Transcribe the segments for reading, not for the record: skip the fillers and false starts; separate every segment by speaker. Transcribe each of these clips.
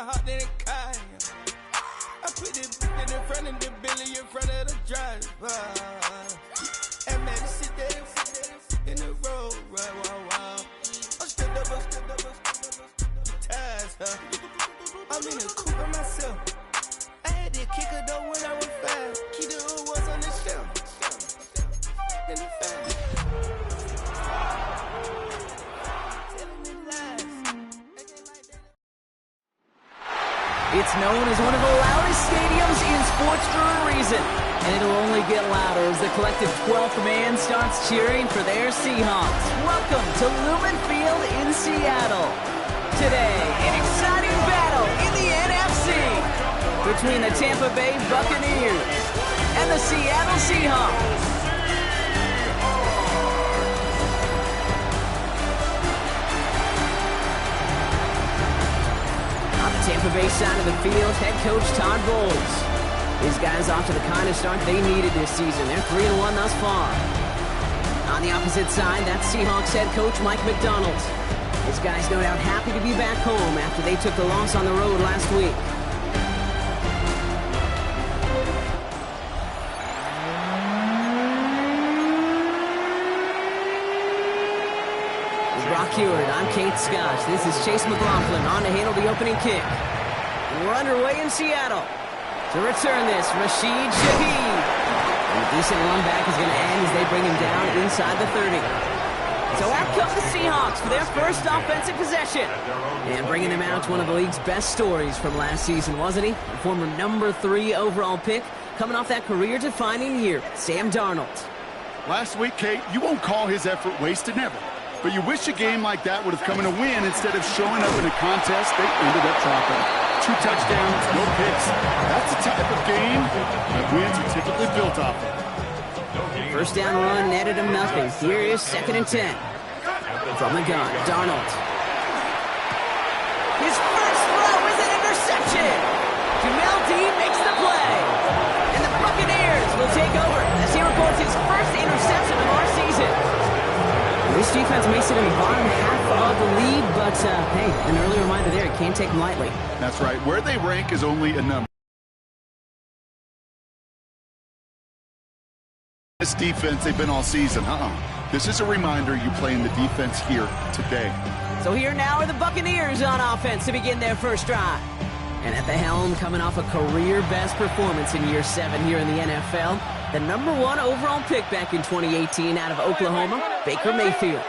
Speaker 1: heart, then it kind. I put it in front of the Billy, in front of the driver. And man, sit there in the road, wow. I'm still double, ties, huh? I'm in the coupe by myself. I had to kick her though when I was 5. Keep the old ones on the shelf. In the family.
Speaker 2: It's known as one of the loudest stadiums in sports for a reason, and it'll only get louder as the collective 12th man starts cheering for their Seahawks. Welcome to Lumen Field in Seattle. Today, an exciting battle in the NFC between the Tampa Bay Buccaneers and the Seattle Seahawks. Tampa Bay side of the field, head coach Todd Bowles. These guys off to the kind of start they needed this season. They're 3-1 thus far. On the opposite side, that's Seahawks head coach Mike McDonald. His guys no doubt happy to be back home after they took the loss on the road last week. Brock Hewitt, I'm Kate Scott. This is Chase McLaughlin on to handle the opening kick. And we're underway in Seattle. To return this, Rashid Shaheed. And a decent run back is going to end as they bring him down inside the 30. So out come the Seahawks for their first offensive possession. And bringing them out, one of the league's best stories from last season, wasn't he? The former number 3 overall pick, coming off that career-defining year, Sam Darnold.
Speaker 3: Last week, Kate, you won't call his effort wasted, never. But you wish a game like that would have come in a win instead of showing up in a contest they ended up dropping. 2 touchdowns, no picks. That's the type of game that wins are typically built off of.
Speaker 2: First down run netted him nothing. Here is 2nd and 10. From the gun, Darnold. His first throw is an interception. Jamel Dean makes the play. And the Buccaneers will take over as he records his first interception of our season. This defense may sit in the bottom half of the league, but hey, an early reminder there, you can't take them lightly.
Speaker 3: That's right. Where they rank is only a number. This defense, they've been all season. This is a reminder you play in the defense here today.
Speaker 2: So here now are the Buccaneers on offense to begin their first drive. And at the helm, coming off a career-best performance in year 7 here in the NFL, the number 1 overall pick back in 2018 out of Oklahoma, Baker Mayfield.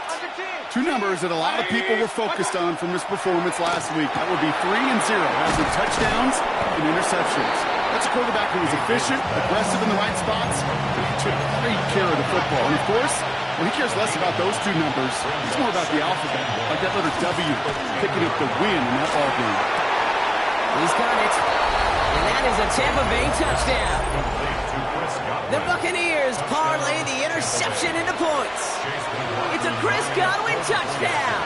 Speaker 3: 2 numbers that a lot of people were focused on from his performance last week. That would be 3 and 0, as in touchdowns and interceptions. That's a quarterback who was efficient, aggressive in the right spots, and he took great care of the football. And of course, he cares less about those 2 numbers. It's more about the alphabet, like that letter W, picking up the win in that ball game.
Speaker 2: He's got it. And that is a Tampa Bay touchdown. The Buccaneers parlay the interception into points. It's a Chris Godwin touchdown.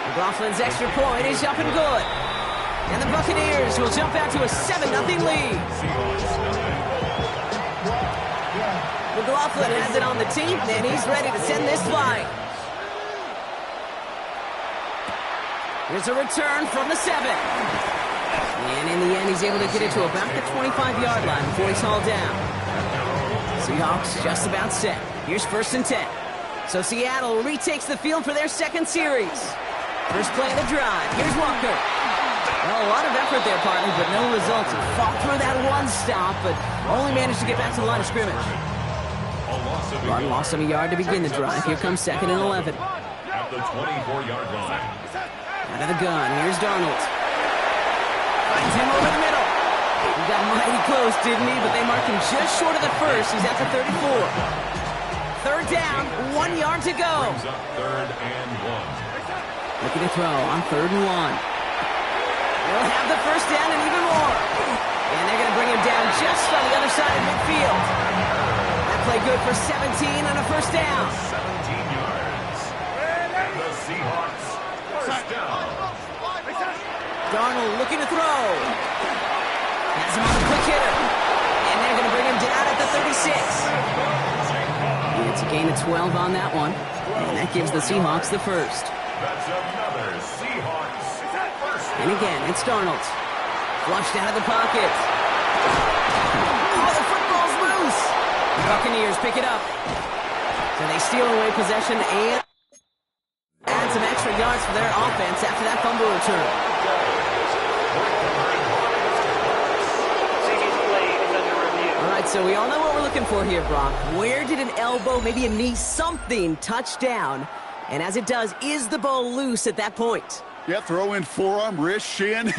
Speaker 2: McLaughlin's extra point is up and good. And the Buccaneers will jump out to a 7-0 lead. McLaughlin has it on the team, and he's ready to send this flying. Here's a return from the 7. And in the end, he's able to get it to about the 25-yard line before he's hauled down. Seahawks just about set. Here's 1st and 10. So Seattle retakes the field for their 2nd series. First play of the drive. Here's Walker. Well, a lot of effort there, partner, but no results. He fought through that one stop, but only managed to get back to the line of scrimmage. Run lost him a yard to begin the drive. Here comes 2nd and 11.
Speaker 4: At the 24-yard line.
Speaker 2: Out of the gun, here's Darnold. Finds him over the middle. He got mighty close, didn't he? But they marked him just short of the first. He's at the 34. 3rd down, 1 yard to go.
Speaker 4: 3rd and 1.
Speaker 2: Looking to throw on 3rd and 1. They'll have the first down and even more. And they're going to bring him down just on the other side of midfield. That play good for 17 on a first down.
Speaker 4: 17 yards. And the Seahawks first down.
Speaker 2: Darnold looking to throw. Has him on the quick hitter. And they're going to bring him down at the 36. And it's a gain of 12 on that one. And that gives the Seahawks the first.
Speaker 4: That's another Seahawks.
Speaker 2: And again, it's Darnold. Flushed out of the pocket. Oh, the football's loose. The Buccaneers pick it up. So they steal away possession and add some extra yards for their offense after that fumble return. All right, so we all know what we're looking for here, Brock. Where did an elbow, maybe a knee, something touch down? And as it does, is the ball loose at that point?
Speaker 3: Yeah, throw in forearm, wrist, shin.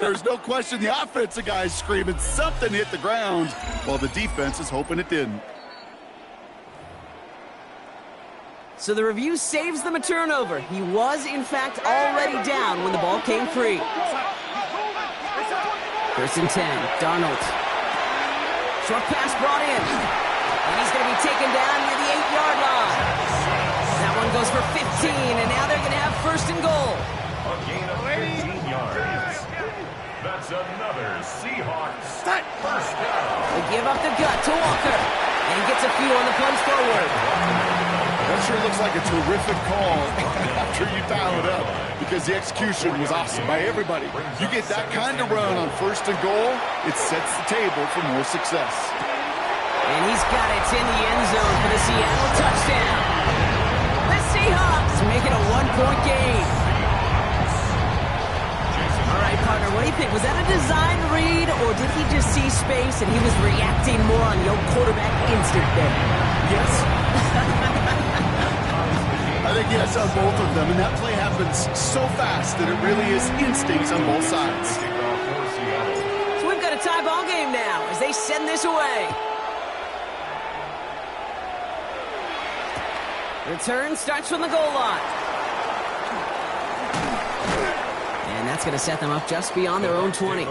Speaker 3: There's no question the offensive guy's screaming something hit the ground while the defense is hoping it didn't.
Speaker 2: So the review saves them a turnover. He was, in fact, already down when the ball came free. 1st and 10, Darnold. Short pass brought in. And he's going to be taken down near the 8-yard line. That one goes for 15, and now they're going to have 1st and goal.
Speaker 4: A gain of 15 yards. That's another Seahawks. First down.
Speaker 2: They give up the gut to Walker. And he gets a few on the plunge forward.
Speaker 3: That sure looks like a terrific call after you dial it up, because the execution was awesome by everybody. You get that kind of run on 1st and goal, it sets the table for more success.
Speaker 2: And he's got it in the end zone for the Seattle touchdown. The Seahawks make it a 1-point game. All right, partner, what do you think? Was that a design read, or did he just see space and he was reacting more on the old quarterback instinct there?
Speaker 3: Yes. I think yes on both of them, and that play happens so fast that it really is instincts on both sides.
Speaker 2: So we've got a tie ball game now as they send this away. Return starts from the goal line. And that's going to set them up just beyond their own 20.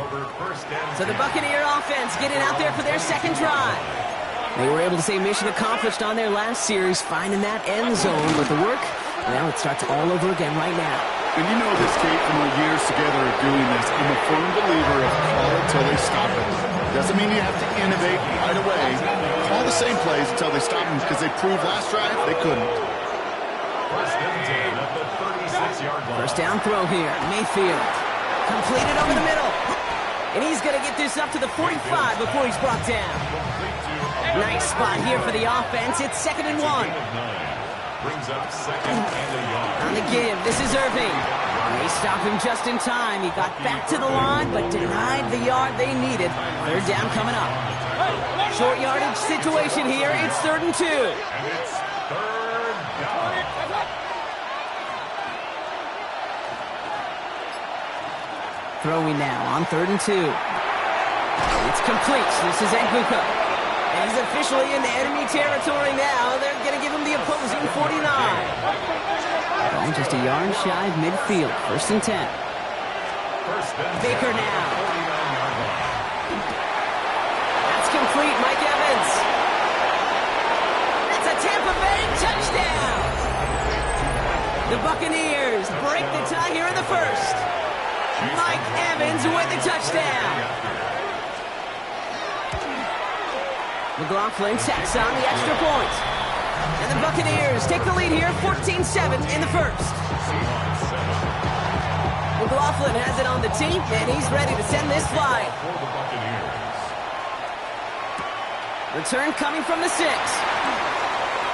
Speaker 2: So the Buccaneer offense getting out there for their second drive. They were able to say mission accomplished on their last series, finding that end zone. But the work, well, it starts all over again right now.
Speaker 3: And you know this, Kate, from our years together of doing this. I'm a firm believer of call it till they stop it. Doesn't mean you have to innovate right away. Call the same plays until they stop them, because they proved last drive they couldn't.
Speaker 4: 1st and 10 at the 36-yard line.
Speaker 2: First down throw here. Mayfield. Completed over the middle. And he's going to get this up to the 45 before he's brought down. Nice spot here for the offense. It's 2nd and 1.
Speaker 4: Brings up 2nd and a yard.
Speaker 2: On the give, this is Irving. They stop him just in time. He got back to the line, but denied the yard they needed. 3rd down coming up. Short yardage situation here. It's 3rd and 2.
Speaker 4: And it's 3rd down.
Speaker 2: Throwing now on 3rd and 2. It's complete. This is Nguka. And he's officially in the enemy territory now. They're going to give him the opposing 49. Well, just a yard shy of midfield. 1st and 10. Baker now. That's complete. Mike Evans. That's a Tampa Bay touchdown. The Buccaneers break the tie here in the 1st. Mike Evans with the touchdown. McLaughlin tacks on the extra point. And the Buccaneers take the lead here, 14-7 in the 1st. McLaughlin has it on the tee, and he's ready to send this flying. Return coming from the 6.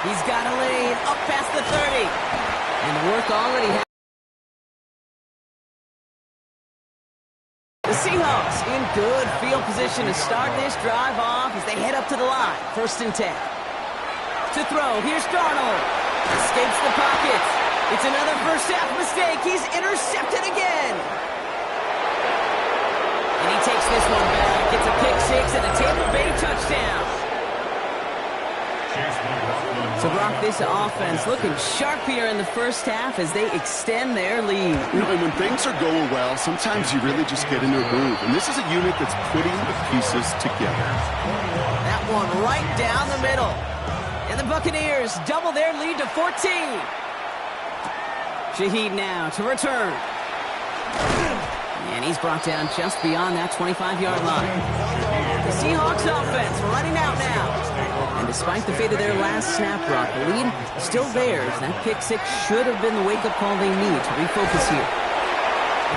Speaker 2: He's got a lane up past the 30. And the work already happened. The Seahawks in good field position to start this drive off as they head up to the line. 1st and 10. To throw, here's Darnold. Escapes the pocket. It's another first half mistake. He's intercepted again. And he takes this one back. It's a pick 6 and a Tampa Bay touchdown. So, Brock, this offense looking sharp here in the first half as they extend their lead.
Speaker 3: You know, and when things are going well, sometimes you really just get into a groove. And this is a unit that's putting the pieces together.
Speaker 2: That one right down the middle. And the Buccaneers double their lead to 14. Shaheed now to return. And he's brought down just beyond that 25-yard line. The Seahawks offense running out now. And despite the fate of their last snap, Brock, the lead still theirs. That pick six should have been the wake-up call they need to refocus here.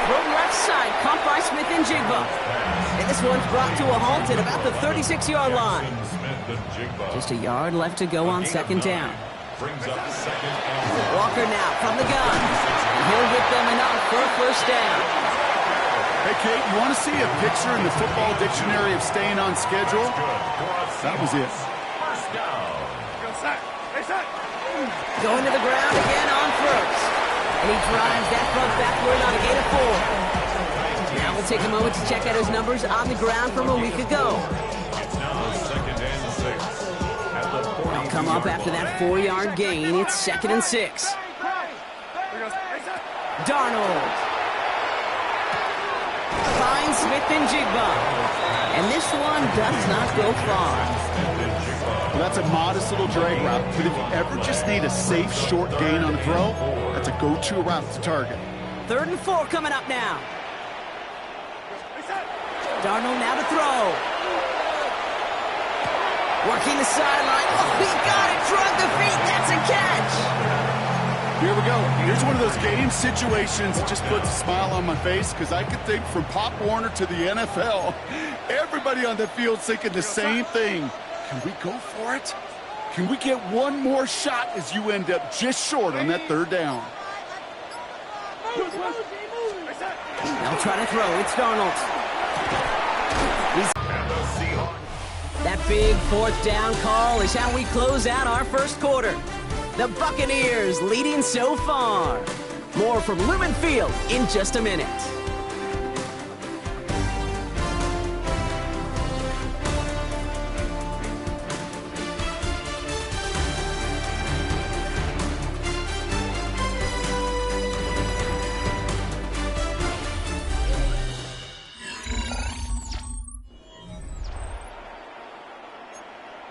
Speaker 2: Throw left side, caught by Smith and Jigba. And this one's brought to a halt at about the 36-yard line. Just a yard left to go on second down. Walker now from the gun. And he'll get them enough for a first down.
Speaker 3: Hey, Kate, you want to see a picture in the football dictionary of staying on schedule? That was it.
Speaker 2: Going to the ground again on first. And he drives that front backward on a gain of 4. Now we'll take a moment to check out his numbers on the ground from a week ago. They'll come up after that 4-yard gain. It's 2nd and 6. Darnold finds Smith and Jigba. And this one does not go far.
Speaker 3: Well, that's a modest little drag route, but if you ever just need a safe, short gain on the throw, that's a go-to route to target.
Speaker 2: 3rd and 4 coming up now. Darnold now to throw. Working the sideline. Oh, he got it. Drug the feet. That's a catch.
Speaker 3: Here we go. Here's one of those game situations that just puts a smile on my face because I could think from Pop Warner to the NFL, everybody on the field thinking the same thing. Can we go for it? Can we get one more shot as you end up just short on that 3rd down?
Speaker 2: They'll try to throw. It's Darnold. That big 4th down call is how we close out our first quarter. The Buccaneers leading so far. More from Lumen Field in just a minute.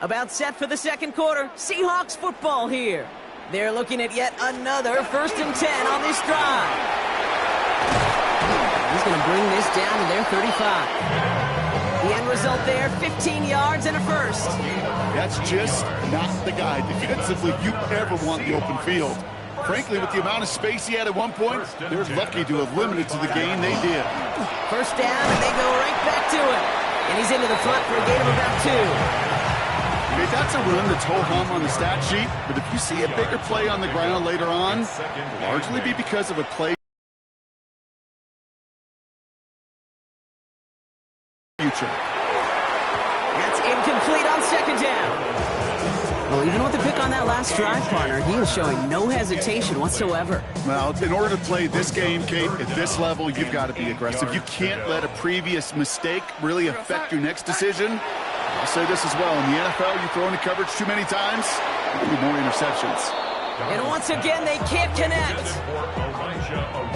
Speaker 2: About set for the second quarter. Seahawks football here. They're looking at yet another 1st and 10 on this drive. He's going to bring this down to their 35. The end result there, 15 yards and a first.
Speaker 3: That's just not the guy defensively you ever want the open field. Frankly, with the amount of space he had at one point, they're lucky to have limited to the gain they did.
Speaker 2: First down, and they go right back to it. And he's into the front for a gain of about 2.
Speaker 3: Okay, that's a run that's ho-hum on the stat sheet, but if you see a bigger play on the ground later on, largely be because of a play future.
Speaker 2: That's incomplete on second down. Well, even with the pick on that last drive, partner, he was showing no hesitation whatsoever.
Speaker 3: Well, in order to play this game, Kate, at this level, you've got to be aggressive. You can't let a previous mistake really affect your next decision. I'll say this as well. In the NFL, you throw into coverage too many times, you get more interceptions.
Speaker 2: And once again, they can't connect.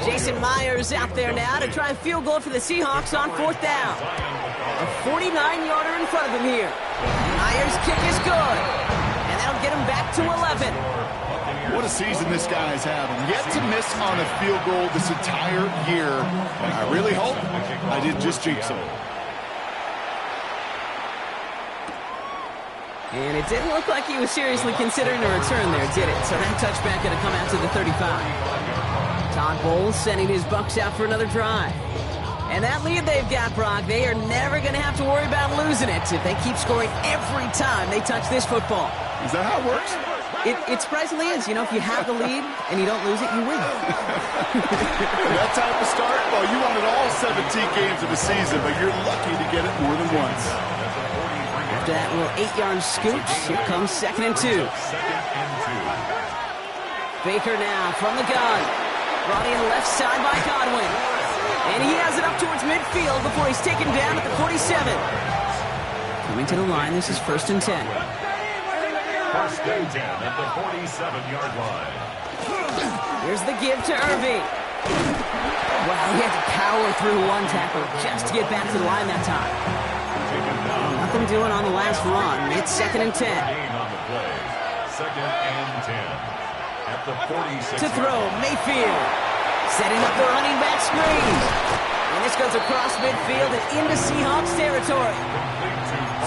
Speaker 2: Jason Myers out there now to try a field goal for the Seahawks on 4th down. A 49-yarder in front of him here. Myers' kick is good. And that'll get him back to 11.
Speaker 3: What a season this guy's having. Yet to miss on a field goal this entire year. And I really hope I didn't just jinx him.
Speaker 2: And it didn't look like he was seriously considering a return there, did it? So that touchback going to come out to the 35. Todd Bowles sending his Bucs out for another drive. And that lead they've got, Brock, they are never going to have to worry about losing it if they keep scoring every time they touch this football.
Speaker 3: Is that how it works?
Speaker 2: It surprisingly is. You know, if you have the lead and you don't lose it, you win.
Speaker 3: That type of start, well, you wanted all 17 games of the season, but you're lucky to get it more than once.
Speaker 2: After that little 8-yard scooch, here comes 2nd and 2. Baker now from the gun. Brought in left side by Godwin. And he has it up towards midfield before he's taken down at the 47. Coming to the line, this is 1st and 10.
Speaker 4: 1st and 10 at the 47-yard line.
Speaker 2: Here's the give to Irving. Wow, he had to power through one tackle just to get back to the line that time. Nothing doing on the last run. It's 2nd and 10.
Speaker 4: 2nd and 10 at the 46.
Speaker 2: To throw, Mayfield. Setting up the running back screen. And this goes across midfield and into Seahawks territory.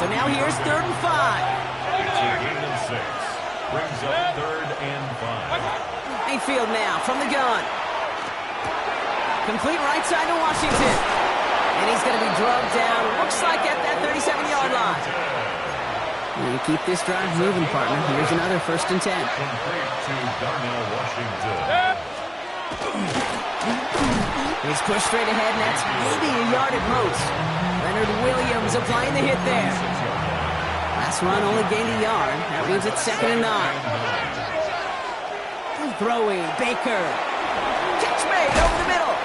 Speaker 2: So now here's 3rd and 5.
Speaker 4: It's a gain of 6. Brings up 3rd and 5.
Speaker 2: Mayfield now from the gun. Complete right side to Washington. And he's going to be drugged down, looks like at that 37-yard line. You keep this drive moving, partner. Here's another 1st and 10.
Speaker 4: Complete to Darnell Washington.
Speaker 2: He's pushed straight ahead, and that's maybe a yard at most. Leonard Williams applying the hit there. Last run only gained a yard. That means it's 2nd and 9. Throwing, Baker. Catch made over the middle.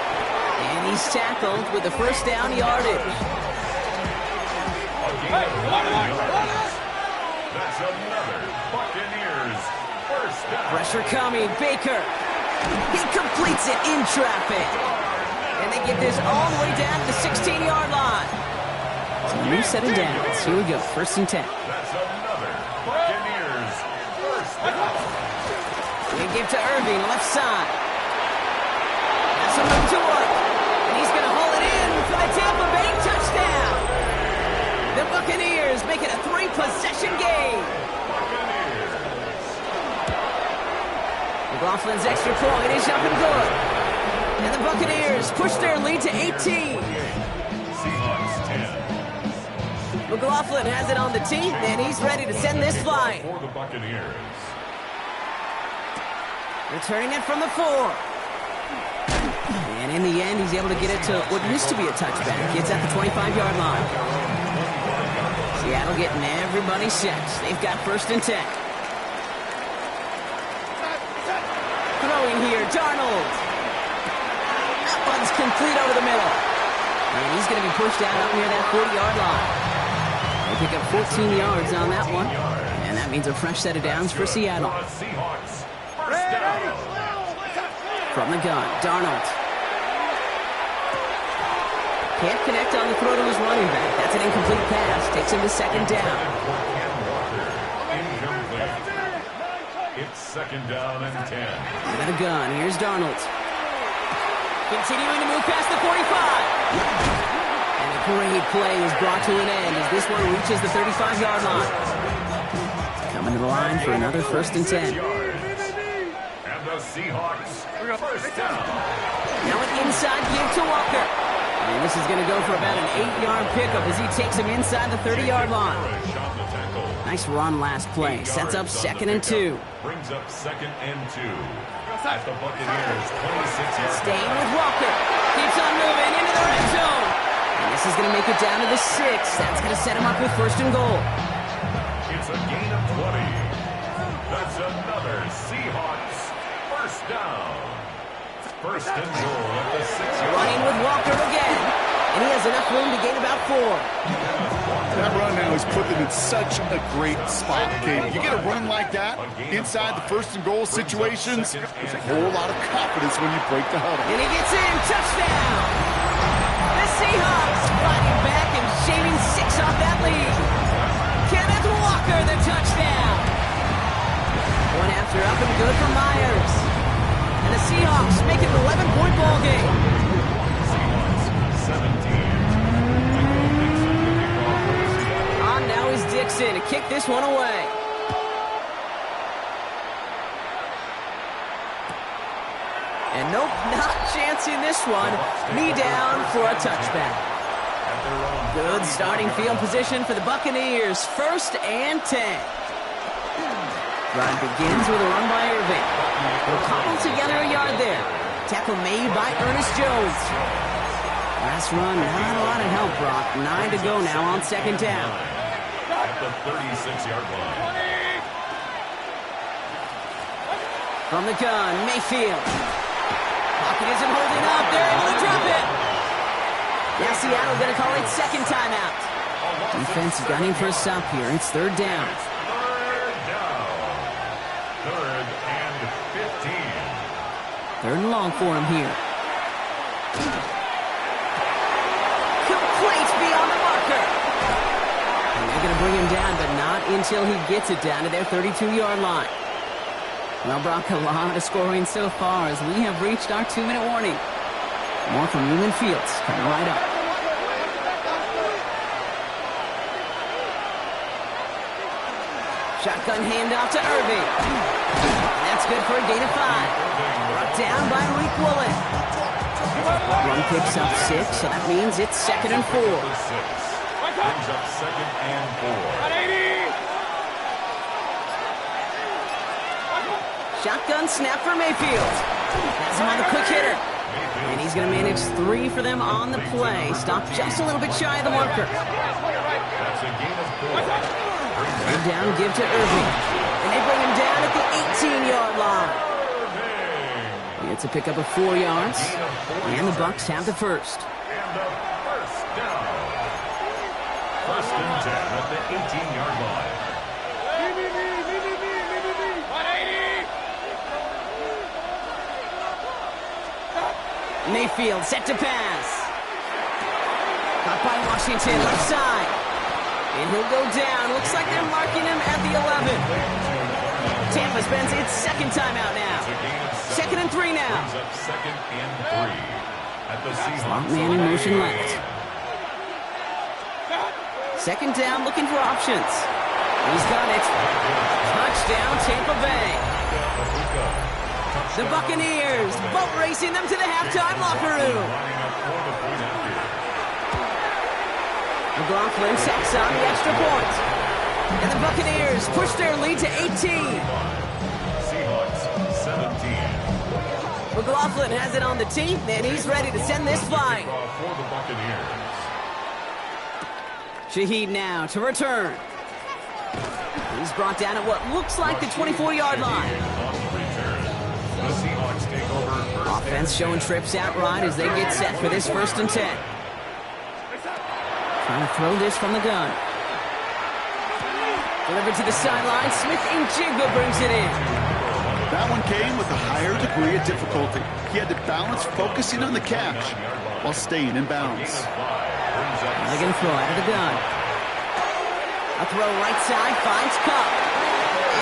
Speaker 2: And he's tackled with the 1st down yardage.
Speaker 4: That's another Buccaneers 1st down.
Speaker 2: Pressure coming, Baker. He completes it in traffic. And they get this all the way down to the 16-yard line. So a new set of downs. Here we go, 1st and 10.
Speaker 4: That's another Buccaneers 1st down.
Speaker 2: They give to Irving, left side. That's some room to work. And he's going to haul it in for the Tampa Bay touchdown. The Buccaneers make it a 3-possession game. McLaughlin's extra point is up and good. And the Buccaneers push their lead to 18.
Speaker 4: Seahawks 10.
Speaker 2: McLaughlin has it on the tee, and he's ready to send this flying.
Speaker 4: For the Buccaneers.
Speaker 2: Returning it from the 4. And in the end, he's able to get it to what used to be a touchback. Gets at the 25-yard line. Seattle getting everybody set. They've got 1st and 10. Throwing here, Darnold. That one's complete over the middle. And he's going to be pushed out up near that 40-yard line. They pick up 14 yards on that one. And that means a fresh set of downs for Seattle.
Speaker 4: Seahawks 1st down.
Speaker 2: From the gun, Darnold. Can't connect on the throw to his running back. That's an incomplete pass. Takes him to 2nd down.
Speaker 4: It's 2nd down and 10.
Speaker 2: Got a gun. Here's Darnold. Continuing to move past the 45. And a great play is brought to an end as this one reaches the 35-yard line. Coming to the line for another 1st and 10.
Speaker 4: And the Seahawks 1st down.
Speaker 2: Now an inside give to Walker. And this is going to go for about an 8-yard pickup as he takes him inside the 30-yard line. Nice run last play. Sets up 2nd and 2.
Speaker 4: Brings up 2nd and 2. At the Buccaneers 26-yard.
Speaker 2: Staying with Walker. Keeps on moving into the red zone. And this is going to make it down to the 6. That's going to set him up with 1st and goal.
Speaker 4: It's a gain of 20. That's another Seahawks 1st down. 1st and goal at the 6-yard.
Speaker 2: Running with Walker again. And he has enough room to gain about 4.
Speaker 3: That run now is put them in such a great spot, okay? You get a run like that inside the 1st and goal situations, there's a whole lot of confidence when you break the huddle.
Speaker 2: And he gets in. Touchdown. The Seahawks fighting back and shaving 6 off that lead. Kenneth Walker, the touchdown. One after up and good for Myers. And the Seahawks make it an 11-point ball game.
Speaker 4: Seahawks 17.
Speaker 2: On now is Dixon to kick this one away. And nope, not chancing this one. Knee down for a touchback. Good starting field position for the Buccaneers. 1st and 10. Drive begins with a run by Irving. They'll cobble together a yard there. Tackle made by Ernest Jones. Last run, not a lot of help, Brock. 9 to go now on 2nd down.
Speaker 4: At the 36-yard line.
Speaker 2: From the gun, Mayfield. Pocket isn't holding up. They're able to drop it. Now Seattle going to call it 2nd timeout. Defense gunning for a stop here. It's 3rd down.
Speaker 4: 3rd down. 3rd and 15.
Speaker 2: 3rd and long for him here. Complete beyond the marker. And they're going to bring him down, but not until he gets it down to their 32-yard line. Well, Brock, a lot of scoring so far as we have reached our 2-minute warning. More from Newman Fields, coming right up. Shotgun handoff to Irving. And that's good for a gain of 5. Brought down by Reek Woolen. Run picks up 6, so that means it's 2nd and 4.
Speaker 4: Brings up 2nd and 4.
Speaker 2: Shotgun snap for Mayfield. Has him on the quick hitter. And he's going to manage 3 for them on the play. Stopped just a little bit shy of the marker.
Speaker 4: That's a gain of 4.
Speaker 2: And down, give to Irving. And they bring him down at the 18-yard line. It's a pickup of 4 yards. And the Bucs have the first.
Speaker 4: And the first down. 1st and 10 at the 18-yard line.
Speaker 2: Mayfield set to pass. Caught by Washington, left side. And he'll go down. Looks like they're marking him at the 11. Tampa spends its 2nd timeout now. 2nd and 3 now.
Speaker 4: 2nd and 3 at the Seahawks.
Speaker 2: Man in motion left. 2nd down, looking for options. He's got it. Touchdown, Tampa Bay. The Buccaneers boat racing them to the halftime locker room. McLaughlin sets on the extra point. And the Buccaneers push their lead to 18.
Speaker 4: Seahawks 17.
Speaker 2: McLaughlin has it on the tee, and he's ready to send this flying.
Speaker 4: For the Buccaneers.
Speaker 2: Shaheed now to return. He's brought down at what looks like the 24-yard line.
Speaker 4: The Seahawks take over.
Speaker 2: Offense showing trips out right as they get set for this 1st and 10. Trying to throw this from the gun. Delivered to the sideline. Smith and Jigba brings it in.
Speaker 3: That one came with a higher degree of difficulty. He had to balance focusing on the catch while staying in bounds.
Speaker 2: They're going to throw out of the gun. A throw right side finds Cup.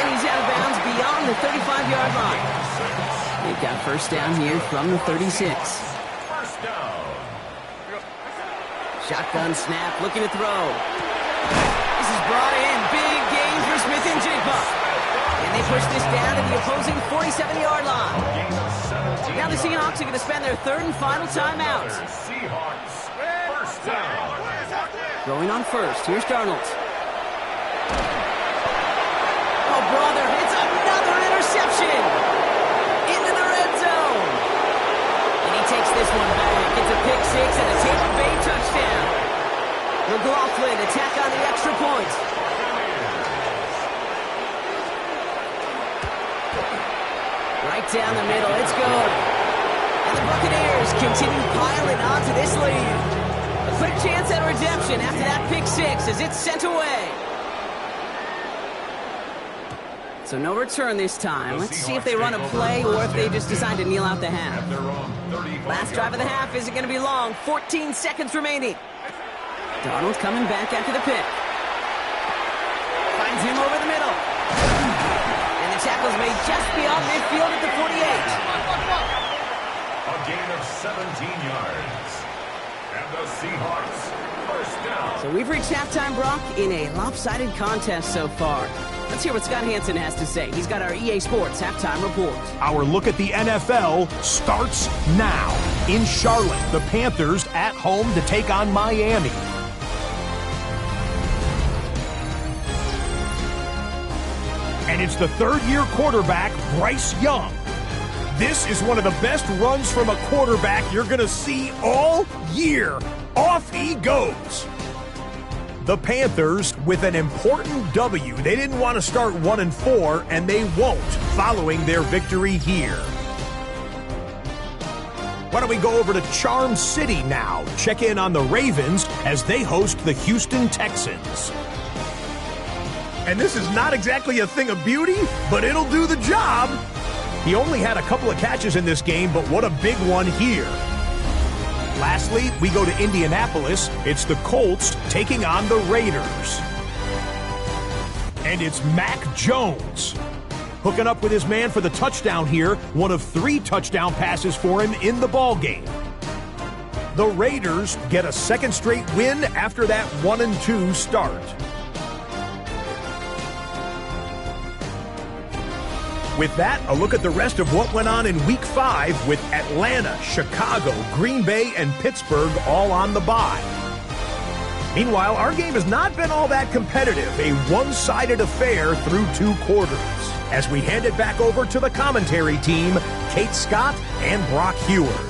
Speaker 2: And he's out of bounds beyond the 35-yard line. They've got 1st down here from the 36.
Speaker 4: First down.
Speaker 2: Shotgun snap, looking to throw. This is brought in. Big gain for Smith and Jigba. And they push this down to the opposing 47-yard line. Now the Seahawks are going to spend their 3rd and final timeout.
Speaker 4: Seahawks. First down.
Speaker 2: Going on 1st. Here's Darnold. Oh, brother, it's another interception. Into the red zone. And he takes this one back. It's a pick 6 and a Tampa Bay touchdown. McLaughlin attack on the extra point. Right down the middle. It's good. And the Buccaneers continue piling onto this lead. A quick chance at redemption after that pick 6 as it's sent away. So no return this time. Let's see if they run a play or if they just decide to kneel out the half. Last drive of the half isn't going to be long. 14 seconds remaining. Darnold coming back after the pick. Finds him over the middle. And the tackle's made just beyond midfield at the 48.
Speaker 4: A gain of 17 yards. And the Seahawks first down.
Speaker 2: So we've reached halftime, Brock, in a lopsided contest so far. Let's hear what Scott Hansen has to say. He's got our EA Sports halftime report.
Speaker 5: Our look at the NFL starts now. In Charlotte, the Panthers at home to take on Miami. And it's the 3rd-year quarterback, Bryce Young. This is one of the best runs from a quarterback you're going to see all year. Off he goes. The Panthers with an important W. They didn't want to start 1-4, and they won't following their victory here. Why don't we go over to Charm City now? Check in on the Ravens as they host the Houston Texans. And this is not exactly a thing of beauty, but it'll do the job. He only had a couple of catches in this game, but what a big one here. Lastly, we go to Indianapolis. It's the Colts taking on the Raiders. And it's Mac Jones hooking up with his man for the touchdown here. One of 3 touchdown passes for him in the ballgame. The Raiders get a second straight win after that 1-2 start. With that, a look at the rest of what went on in Week 5 with Atlanta, Chicago, Green Bay, and Pittsburgh all on the bye. Meanwhile, our game has not been all that competitive, a one-sided affair through 2 quarters. As we hand it back over to the commentary team, Kate Scott and Brock Heward.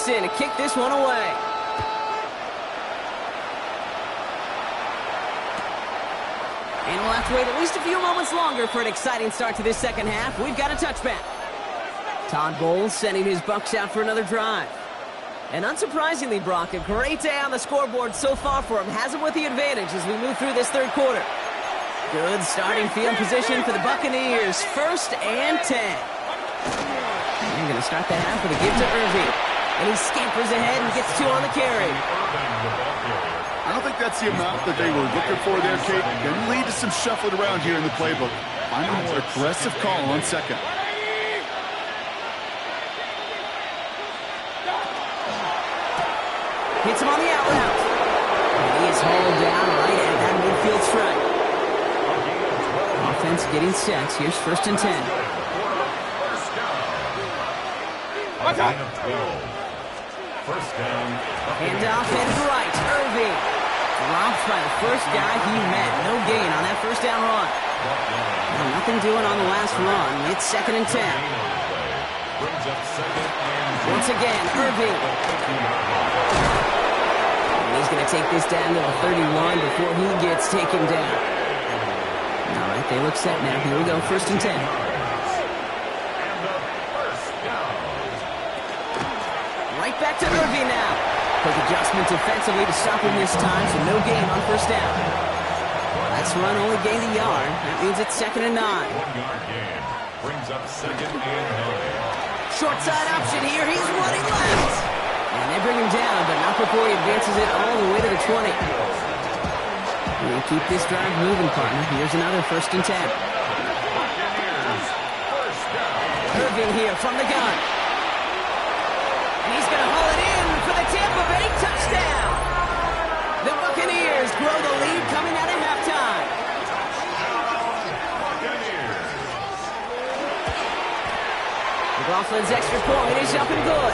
Speaker 2: To kick this one away. And we'll have to wait at least a few moments longer for an exciting start to this second half. We've got a touchback. Todd Bowles sending his Bucs out for another drive. And unsurprisingly, Brock, a great day on the scoreboard so far for him. Has him with the advantage as we move through this third quarter. Good starting field position for the Buccaneers. 1st and 10. They're going to start the half with a give to Irving. And he scampers ahead and gets 2 on the carry.
Speaker 3: I don't think that's the amount that they were looking for there, Kate. Going to lead to some shuffling around here in the playbook. I'm a more aggressive call on second.
Speaker 2: Hits him on the out route. And he is hauled down right at that midfield stripe. Offense getting set. Here's 1st and 10.
Speaker 4: First down.
Speaker 2: Handoff headed right. Irving dropped by the first guy he met. No gain on that first down run. Well, nothing doing on the last run. It's 2nd and 10. Once again, Irving. And he's going to take this down to the 31 before he gets taken down. All right, they look set now. Here we go, 1st and 10. Right back to Irving now. Quick adjustment defensively to stop him this time, so no gain on 1st down. That's run only gained a yard. That means it's 2nd and 9.
Speaker 4: 1-yard gain brings up 2nd and 9.
Speaker 2: Short side option here. He's running left. And they bring him down, but not before he advances it all the way to the 20. We'll keep this drive moving, partner. Here's another 1st and 10. Irving here from the gun. He's going to haul it in for the Tampa Bay touchdown. The Buccaneers grow the lead coming out of halftime. McLaughlin's extra point is up and good.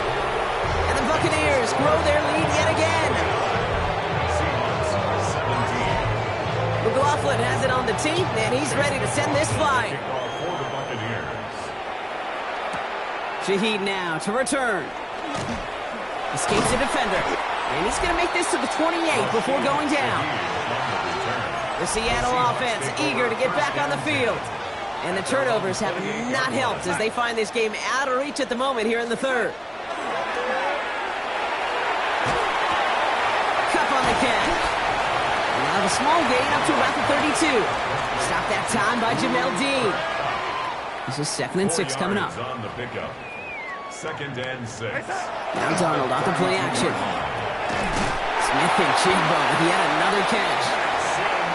Speaker 2: And the Buccaneers grow their lead yet again. McLaughlin has it on the tee, and he's ready to send this flying. Shaheed now to return. Escapes the defender. And he's going to make this to the 28 before going down. The Seattle offense eager to get back on the field. And the turnovers have not helped as they find this game out of reach at the moment here in the 3rd. Cup on the catch. And now the small gain up to about the 32. Stopped that time by Jamel Dean. This is 2nd and 6 coming up.
Speaker 4: 2nd and 6.
Speaker 2: Now Donald off the play action. Smith and Chigbo with yet another catch.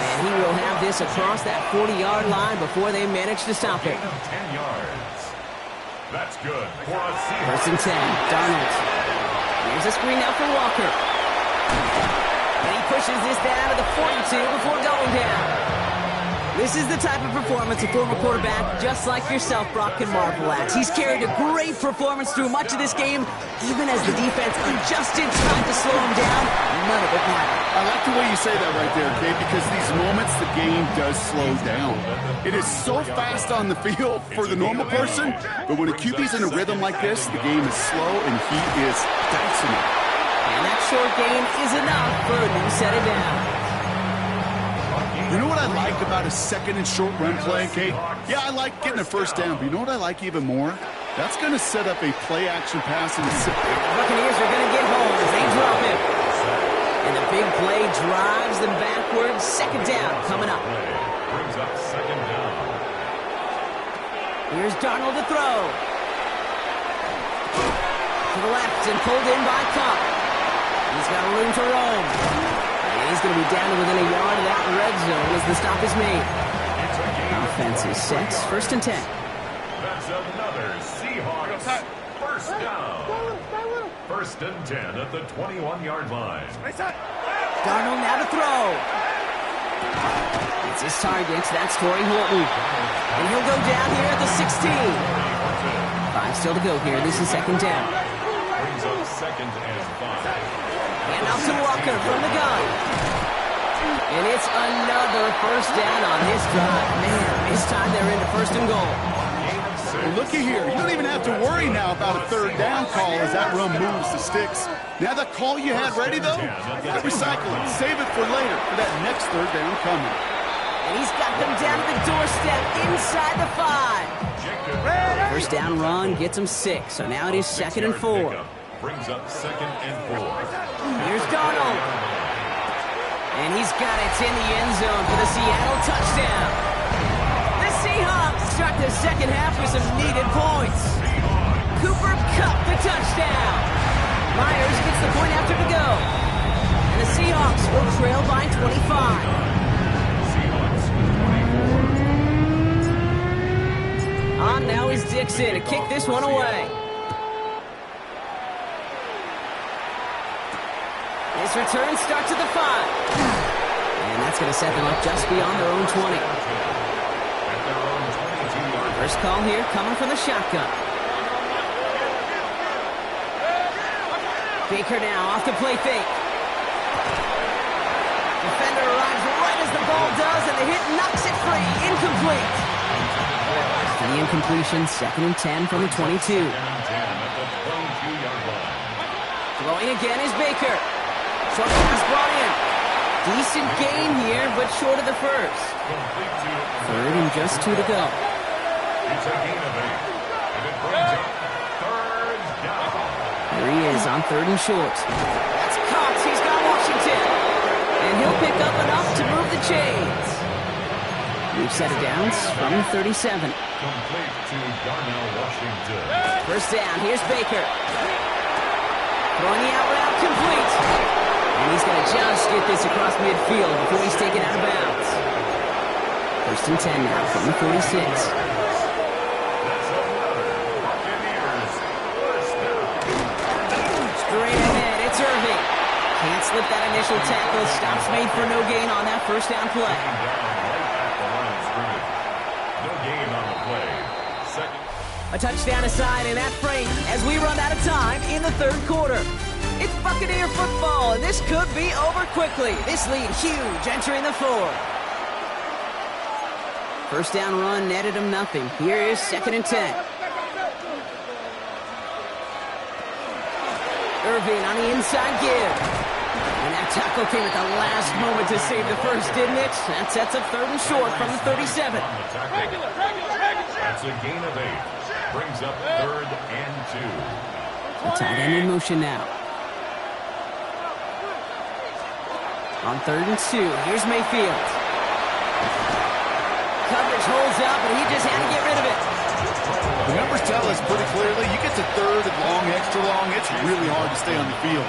Speaker 2: And he will have this across that 40-yard line before they manage to stop it.
Speaker 4: 10 yards. That's good for a
Speaker 2: 1st and 10. Donald. Here's a screen out for Walker. And he pushes this down to the 42 before going down. This is the type of performance a former quarterback just like yourself, Brock, can marvel at. He's carried a great performance through much of this game, even as the defense adjusted, tried to slow him down. None of it mattered.
Speaker 3: I like the way you say that right there, Kate, because these moments the game does slow down. It is so fast on the field for the normal person, but when a QB's in a rhythm like this, the game is slow and he is dicing it.
Speaker 2: And that short gain is enough for a new set of downs.
Speaker 3: You know what I like about a 2nd and short run play, Kate? Yeah, I like getting a 1st down, but you know what I like even more? That's going to set up a play-action pass in the
Speaker 2: The Buccaneers are going to get home as they drop him. And the big play drives them backwards. 2nd down coming up.
Speaker 4: Brings up 2nd down.
Speaker 2: Here's Darnold to throw. To the left and pulled in by Cup. He's got room to roam. And he's going to be down to within a yard of that red zone as the stop is made. Offense is set. 1st and 10.
Speaker 4: That's another Seahawks first down. 1st and 10 at the 21-yard line.
Speaker 2: Darnold now to throw. It's his target. That's Torrey Horton. And he'll go down here at the 16. 5 still to go here. This is 2nd down.
Speaker 4: Brings up 2nd and 5.
Speaker 2: And out to Walker from the gun. And it's another 1st down on this drive. Man, this time they're into 1st and goal.
Speaker 3: Well, looky here. You don't even have to worry now about a 3rd down call as that run moves the sticks. Now that call you had ready, though, you got to recycle it. Save it for later for that next 3rd down coming.
Speaker 2: And he's got them down at the doorstep inside the 5. 1st down run gets him 6. So now it is 2nd and 4.
Speaker 4: Brings up 2nd and 4.
Speaker 2: Here's Darnold. And he's got it in the end zone for the Seattle touchdown. The Seahawks start the 2nd half with some needed points. Cooper Kupp the touchdown. Myers gets the point after to go. And the Seahawks will trail by 25. On now is Dixon to kick this one away. This return starts at the 5. And that's going to set them up just beyond their own 20. First call here coming from the shotgun. Baker now off the play fake. Defender arrives right as the ball does, and the hit knocks it free. Incomplete. For the incompletion, 2nd and 10 from the 22. Throwing again is Baker. Short pass brought in. Decent gain here, but short of the 1st. 3rd and just 2 to go.
Speaker 4: It's a gain of 8. And it brings up 3rd down.
Speaker 2: Here he is on 3rd and short. That's Cox. He's got Washington. And he'll pick up enough to move the chains. We've set it downs from the 37.
Speaker 4: Complete to Darnell Washington.
Speaker 2: 1st down. Here's Baker. Throwing the out route complete. And he's going to just get this across midfield before he's taken out of bounds. 1st and 10 now from the 46. Straight ahead, it's Irving. Can't slip that initial tackle. Stops made for no gain on that 1st down play.
Speaker 4: No gain on the play.
Speaker 2: A touchdown aside in that frame as we run out of time in the 3rd quarter. It's Buccaneer football, and this could be over quickly. This lead huge entering the 4th. 1st down run netted him nothing. Here is 2nd and 10. Irving on the inside give. And that tackle came at the last moment to save the 1st, didn't it? That sets up 3rd and short from the 37.
Speaker 4: That's a gain of 8. Brings up 3rd and 2.
Speaker 2: The tight end in motion now. On 3rd and 2, here's Mayfield. Coverage holds up, and he just had to get rid of it.
Speaker 3: The numbers tell us pretty clearly, you get to 3rd and long, extra long, it's really hard to stay on the field.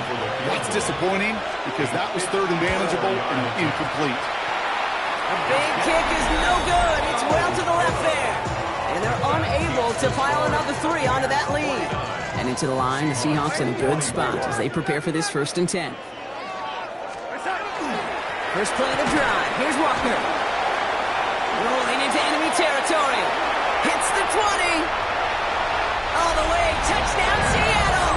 Speaker 3: That's disappointing because that was 3rd and manageable and incomplete.
Speaker 2: A big kick is no good. It's well to the left there. And they're unable to pile another 3 onto that lead. And into the line, the Seahawks in a good spot as they prepare for this 1st and 10. First play of the drive. Here's Walker. Rolling into enemy territory. Hits the 20. All the way. Touchdown, Seattle.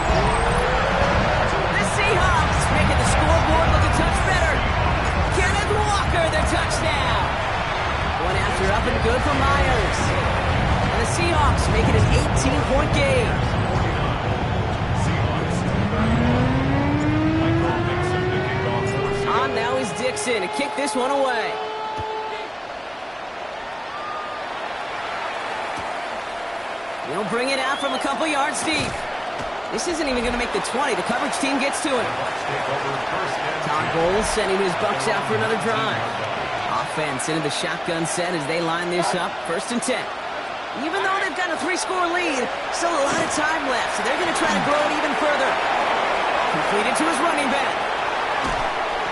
Speaker 2: The Seahawks making the scoreboard look a touch better. Kenneth Walker, the touchdown. One after up and good for Myers. And the Seahawks make it an 18-point game. On now is Dixon to kick this one away. He'll bring it out from a couple yards deep. This isn't even going to make the 20. The coverage team gets to it. Todd Bowles sending his Bucks out for another drive. Offense into the shotgun set as they line this up. 1st and 10. Even though they've got a 3-score lead, still a lot of time left, so they're going to try to grow it even further. Completed to his running back.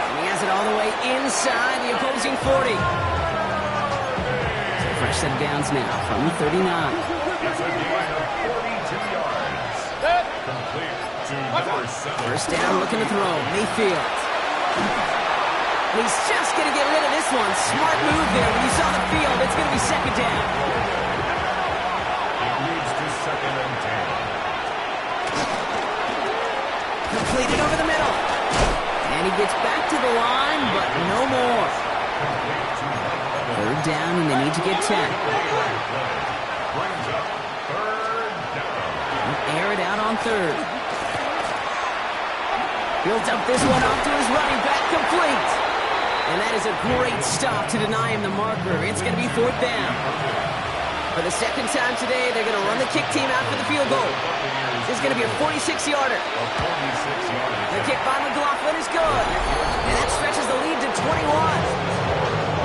Speaker 2: And he has it all the way inside the opposing 40. So fresh set of downs now from the 39.
Speaker 4: It's a gain of 42 yards. Complete to number 7.
Speaker 2: First down, looking to throw. Mayfield. He's just going to get rid of this one. Smart move there. When you saw the field, it's going to be second down.
Speaker 4: It leads to 2nd and 10.
Speaker 2: Completed over the middle. And he gets back to the line, but no more. Third down, and they need to get 10.
Speaker 4: Brings up 3rd down.
Speaker 2: Air it out on 3rd. Built up this one off to his running back, complete. And that is a great stop to deny him the marker. It's going to be 4th down. For the second time today, they're going to run the kick team out for the field goal. This is going to be a 46-yarder. The kick by McLaughlin is good. And that stretches the lead to 21.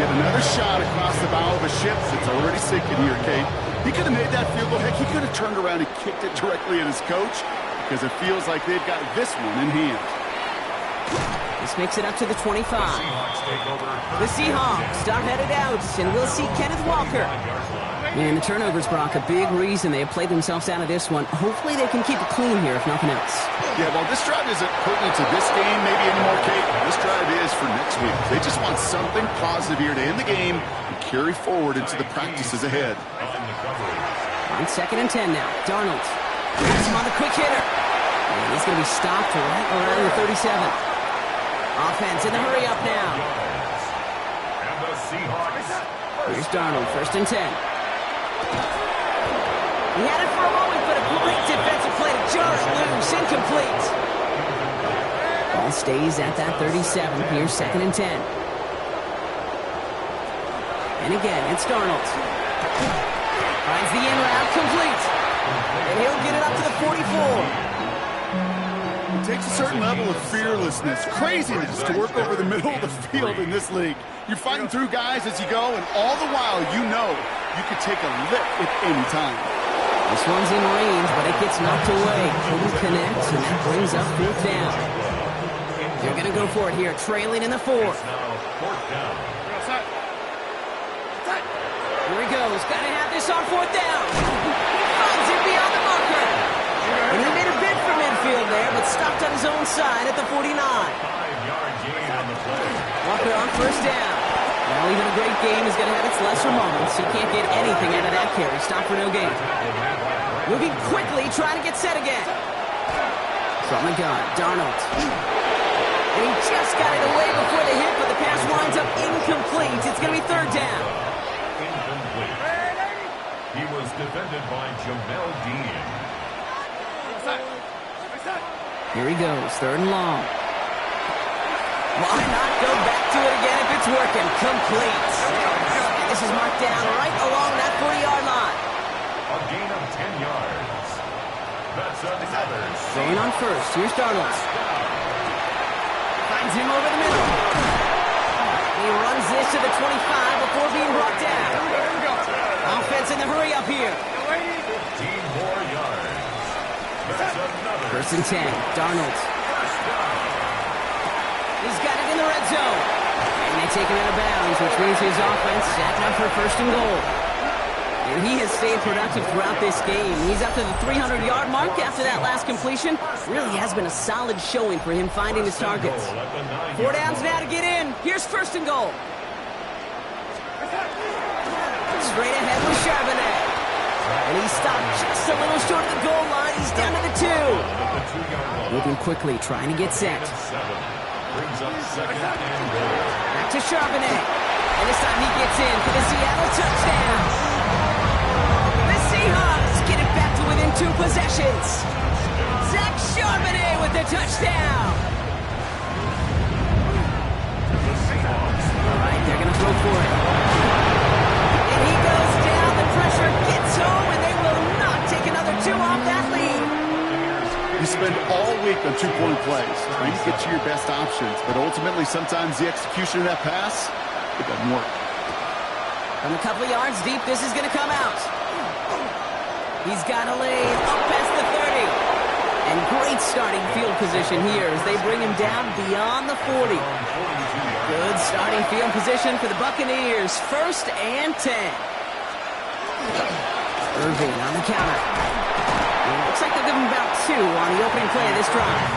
Speaker 3: Get another shot across the bow of a ship that's already sinking here, Kate. He could have made that field goal. Heck, he could have turned around and kicked it directly at his coach because it feels like they've got this one in hand.
Speaker 2: This makes it up to the 25. The Seahawks are headed out, and we'll see Kenneth Walker. And the turnovers, Brock, a big reason they have played themselves out of this one. Hopefully they can keep it clean here, if nothing else.
Speaker 3: Yeah, well, this drive isn't pertinent to this game maybe anymore, Kate. This drive is for next week. They just want something positive here to end the game and carry forward into the practices ahead.
Speaker 2: On 2nd and 10 now. Darnold. Has him on the quick hitter. And he's going to be stopped right around the 37. Offense in the hurry up now.
Speaker 4: And the Seahawks.
Speaker 2: Here's Darnold, 1st and 10. He had it for a moment, but a great defensive play to jar it loose. Incomplete. Ball stays at that 37. Here's 2nd and 10. And again, it's Darnold. Finds the in route, complete. And he'll get it up to the 44.
Speaker 3: It takes a certain level of fearlessness, craziness to work over the middle of the field in this league. You're fighting through guys as you go, and all the while you know you could take a lick at any time.
Speaker 2: This one's in range, but it gets knocked away. Couldn't connect, and that brings up 4th down. They're going to go for it here, trailing in the 4th. Here he goes. Got to have this on 4th down. Finds it beyond the marker. And he made a bid for midfield there, but stopped on his own side at the 49.
Speaker 4: 5-yard gain on the play.
Speaker 2: Walker on 1st down. Well, even a great game is going to have its lesser moments. He can't get anything out of that carry. Stop for no gain. Moving quickly, trying to get set again. From the gun, Darnold. And he just got it away before the hit, but the pass winds up incomplete. It's going to be 3rd down.
Speaker 4: Incomplete. He was defended by Jamel Dean.
Speaker 2: Here he goes, 3rd and long. Why not go back to it again if it's working? Complete. And this is marked down right along that 40-yard line.
Speaker 4: A gain of 10 yards. That's another.
Speaker 2: Throwing on 1st. Here's Darnold. Finds him over the middle. He runs this to the 25 before being brought down. Offense in the hurry up here.
Speaker 4: 15 more yards. That's another.
Speaker 2: 1st and 10. Darnold. He's got it in the red zone. And they take him out of bounds, which means his offense set up for 1st and goal. And he has stayed productive throughout this game. He's up to the 300-yard mark after that last completion. Really has been a solid showing for him finding his targets. 4 downs now to get in. Here's 1st and goal. Straight ahead with Charbonnet. And he stopped just a little short of the goal line. He's down to the 2. Moving quickly, trying to get set.
Speaker 4: Brings up 2nd and goal.
Speaker 2: Back to Charbonnet. And this time he gets in for the Seattle touchdown. The Seahawks get it back to within 2 possessions. Zach Charbonnet with the touchdown. All right, they're going to throw for it. And he goes down. The pressure gets home, and they will not take another 2 off that lead.
Speaker 3: You spend all week on 2-point plays, trying to get you your best options, but ultimately sometimes the execution of that pass, it doesn't work.
Speaker 2: From a couple of yards deep, this is going to come out. He's got a lane up past the 30. And great starting field position here as they bring him down beyond the 40. Good starting field position for the Buccaneers. 1st and 10. Irving on the counter. It looks like they'll give him about 2 on the opening play of this drive.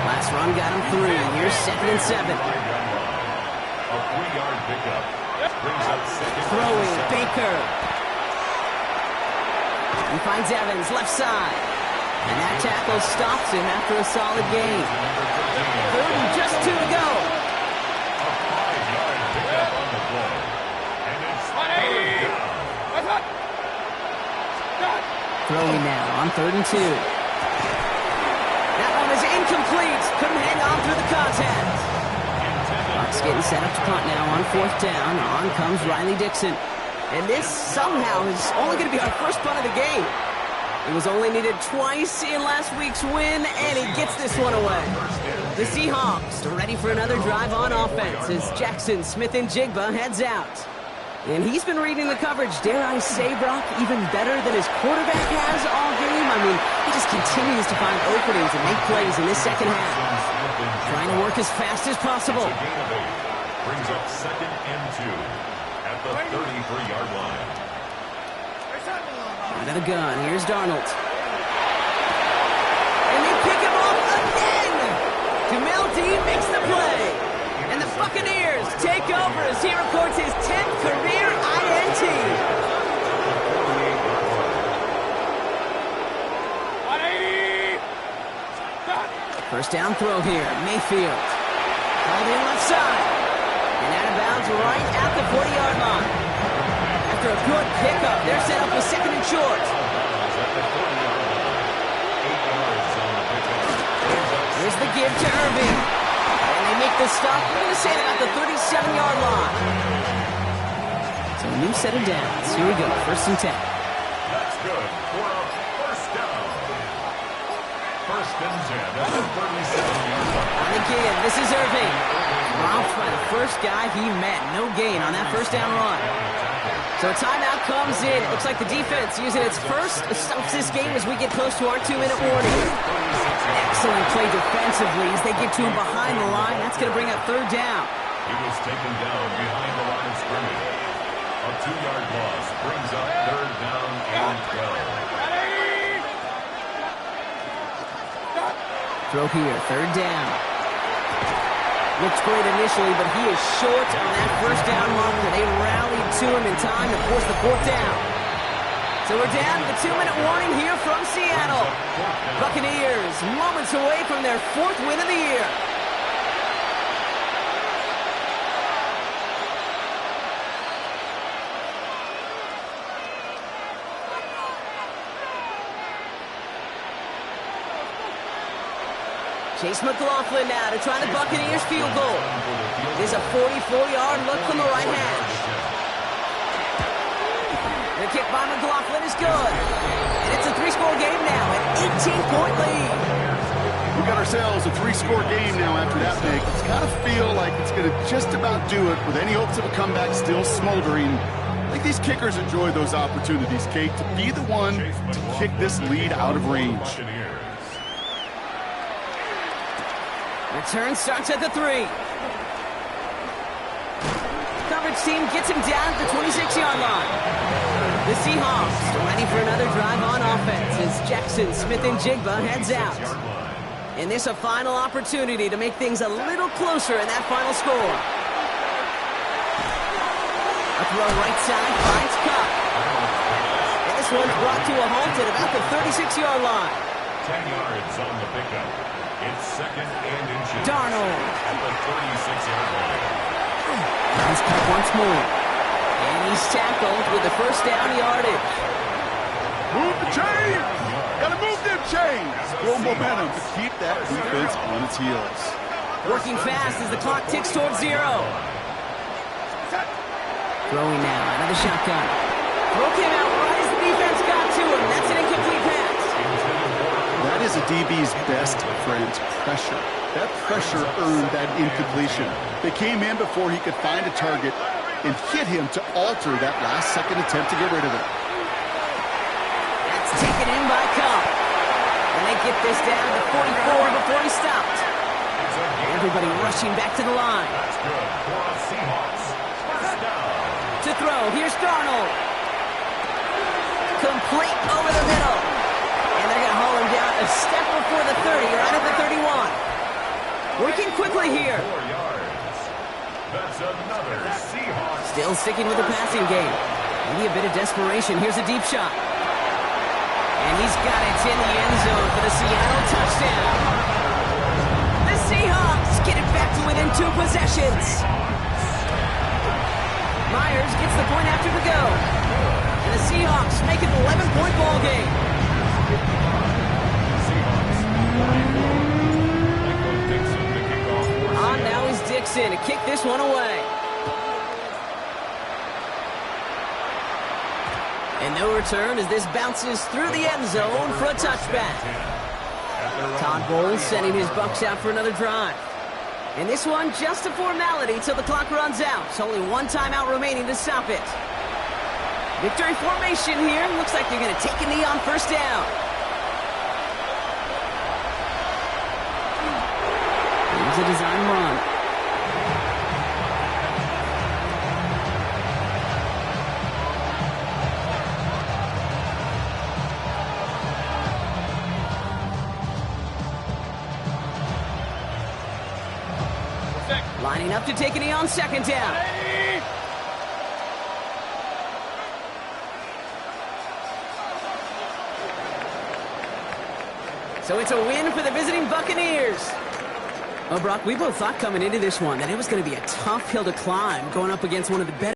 Speaker 2: Last run got him 3. Here's 2nd and 7.
Speaker 4: A 3-yard pickup. Brings up second.
Speaker 2: Throwing, Baker. He finds Evans, left side. And that tackle stops him after a solid gain. 3rd and just 2 to go.
Speaker 4: A 5-yard pickup on the play. And it's third down.
Speaker 2: Throwing now on 3rd and 2. That one is incomplete. Couldn't hang on through the contact. Bucs getting set up to punt now on 4th down. On comes Riley Dixon. And this somehow is only going to be our first punt of the game. It was only needed twice in last week's win, and he gets this one away. The Seahawks are ready for another drive on offense as Jackson, Smith, and Jigba heads out. And he's been reading the coverage, dare I say, Brock, even better than his quarterback has all game. I mean, he just continues to find openings and make plays in this second half. Trying to work as fast as possible.
Speaker 4: Brings up 2nd and 2 at the 33-yard line.
Speaker 2: Out of the gun, here's Darnold. And they pick him off again! Jamel Dean makes the play. And the Buccaneers take over as he records his 10th career INT. 1st down throw here, Mayfield. Called in left side. And out of bounds right at the 40-yard line. After a good pickup, they're set up with 2nd and short. Here's the give to Irving. And they make the stop. We're going to say about the 37-yard line. So a new set of downs. Here we go, 1st and 10.
Speaker 4: That's good for a 1st down. 1st and 10 at the 37-yard line.
Speaker 2: And again, this is Irving. Robbed by the first guy he met. No gain on that 1st down run. So a timeout comes in. It looks like the defense using its first stops this game as we get close to our 2-minute warning. Excellent play defensively as they get to him behind the line. That's going to bring up 3rd down.
Speaker 4: He was taken down behind the line of scrimmage. A 2-yard loss brings up 3rd down and 12.
Speaker 2: Throw here, 3rd down. Looks great initially, but he is short on that 1st down marker. They rallied to him in time to force the 4th down. So we're down to the 2-minute warning here from Seattle. Buccaneers moments away from their 4th win of the year. Chase McLaughlin now to try the Buccaneers field goal. It is a 44-yard look from the right hash. The kick by McLaughlin is good. And it's a 3-score game now, an 18-point lead.
Speaker 3: We've got ourselves a 3-score game now after that make. It's got to feel like it's going to just about do it with any hopes of a comeback still smoldering. I think these kickers enjoy those opportunities, Kate, to be the one to kick this lead out of range.
Speaker 2: Return starts at the 3. Coverage team gets him down at the 26-yard line. The Seahawks ready for another drive on offense as Jackson, Smith, and Jigba heads out. And this a final opportunity to make things a little closer in that final score. A throw right side finds Cup. And this one's brought to a halt at about the 36-yard line.
Speaker 4: 10 yards on the pickup. It's 2nd and inches.
Speaker 2: Darnold.
Speaker 4: At the 36-yard line.
Speaker 2: Finds Cup once more. And he's tackled with the 1st down yardage.
Speaker 3: Move the chain! Gotta move them chains! Build momentum to keep that defense on its heels.
Speaker 2: Working fast as the clock ticks towards 0. Throwing now out of the shotgun. Throw came out right as the defense got to him. That's an incomplete pass.
Speaker 3: That is a DB's best friend, pressure. That pressure earned that incompletion. They came in before he could find a target and hit him to alter that last-second attempt to get rid of it.
Speaker 2: taken in by Cup. And they get this down to 44 before he stopped. Everybody rushing back to the line.
Speaker 4: That's good for the Seahawks. First down.
Speaker 2: To throw, here's Darnold. Complete over the middle. And they're going to haul him down a step before the 30, right at the 31. Working quickly here.
Speaker 4: 4 yards. That's another Seahawks.
Speaker 2: Still sticking with the passing game. Maybe a bit of desperation. Here's a deep shot. And he's got it in the end zone for the Seattle touchdown. The Seahawks get it back to within 2 possessions. Myers gets the point after the go. And the Seahawks make it an 11-point ball game.
Speaker 4: Seahawks. Michael Dixon to kick off.
Speaker 2: On now is Dixon to kick this one away. And no return as this bounces through the end zone for a touchback. Todd Bowles sending his Bucs out for another drive. And this one just a formality till the clock runs out. It's only one timeout remaining to stop it. Victory formation here. Looks like they're going to take a knee on first down. Here's a design run. Lining up to take a knee on second down. So it's a win for the visiting Buccaneers. Oh, Brock, we both thought coming into this one that it was going to be a tough hill to climb going up against one of the better